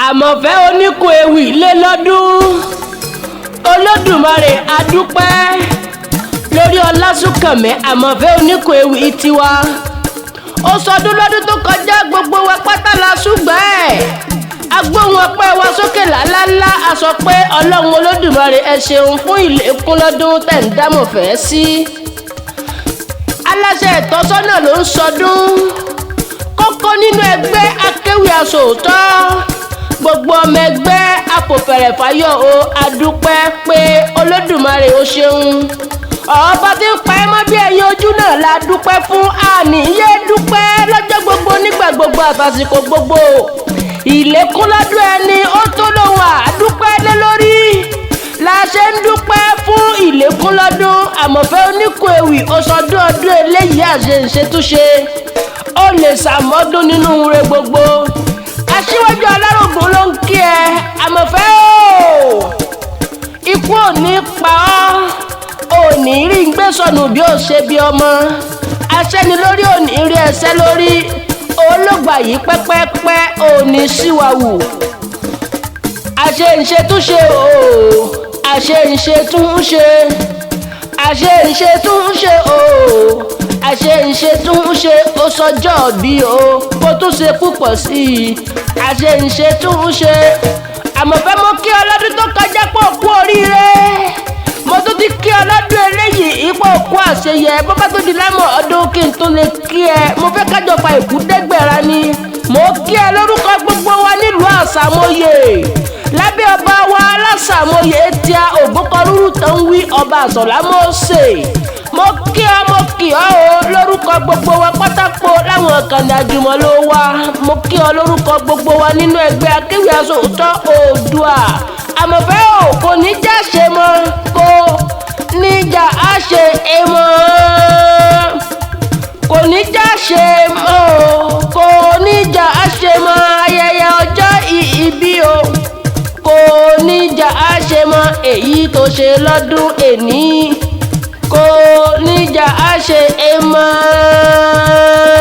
Àmọ̀fẹ́ oníkun ewì lé lọ́dún. Olódùmarè adúpẹ́ lórí Ọlásùnkànmí Àmọ̀fẹ́ oníkun ewì tiwa. Ó sọdún lọ́dún tó kọjá, gbogbo wa pátá la ṣùgbọ́n ẹ̀. Agbóhùn ọpẹ́ wa sókè lálálá, a sọ pé Ọlọ́run Olódùmarè ẹ ṣeun fún ìlékún lọ́dún tẹ̀ ń dámọ̀fẹ́ sí. Aláṣẹ ìtọ́sọ́nà ló ń sọdún. Kókó nínú ẹgbẹ́ akéwì aṣòótọ́. Gbogbo ọmọ ẹgbẹ́ apòfẹ̀rẹ̀ fáyọ̀ o, adúpẹ́ pé Olódùmarè ó ṣeun. Ọba tí ń pa ẹ́ mọ́ bí ẹyin ojú náà la dúpẹ́ fún. Àníyé dúpẹ́ lọ́jọ́ gbogbo nígbà gbogbo àtàsìkò gbogbo. Ìlékún lọ́dún ẹni ó tó lóhùn àdúpẹ́ lé lórí. La ṣe ń dúpẹ́ fún ìlékún lọ́dún. Àmọ̀fẹ́ oníkun ewì ó sọdún ọdún eléyìí àṣeṣetúnṣe. Ó lè ṣàmọ́dún nínú ire gbogbo. Aṣíwájú Alárògún ló ń kí ẹ. Àmọ̀fẹ́ o, ikú ò ní pa ọ́, ò ní rí ń gbé sọnù bí ó ṣe bí ọmọ. Aṣẹ́ni lórí ò ní rí ẹsẹ́ lórí. Olóògbà yìí pẹ́pẹ́pẹ́ ò ní síwáwù. Àṣeṣetúnṣe o, àṣeṣetúnṣe, àṣeṣetúnṣe o, àṣeṣetúnṣe ó sọjọ́ bí o, kó tún ṣe púpọ̀ sí i. Àṣeṣetúnṣe. Àmọ̀fẹ́ mo kí ọlọ́dún tó kọjá pọ̀ kú oríire. Mo tún ti kí ọlọ́dún eléyìí ipò òkú àṣeyẹ. Bó bá tó di lámọ̀ ọdún kí n tó lè kí ẹ. Mo fẹ́ kájọ pa ìkúdẹ́gbẹ̀rá ni. Mo kí ẹ lórúkọ gbogbo wa nílùú Àsàmóyè. Lábẹ́ ọba wa Alásàmóyè tí a Ògbókọrúrú tó ń wí ọba Àsọ̀lá Mósè. Mo kí ọ o lórúkọ gbogbo wa pátákó láwọn ìkànnì àjùmọ̀lò wa. Mo kí ọ lórúkọ gbogbo wa nínú ẹgbẹ́ akéwì aṣòótọ́ Oòduà. Àmọ̀fẹ́ o, kò ní já ṣe mọ́, kò ní já á ṣe é mọ́. Kò ní já ṣe mọ́ o, kò ní já á ṣe mọ́. Ayẹyẹ ọjọ́ ìbí o, kò ní já á ṣe mọ́. Èyí tó ṣe lọ́dún èní, kò ní já á ṣe é mọ́.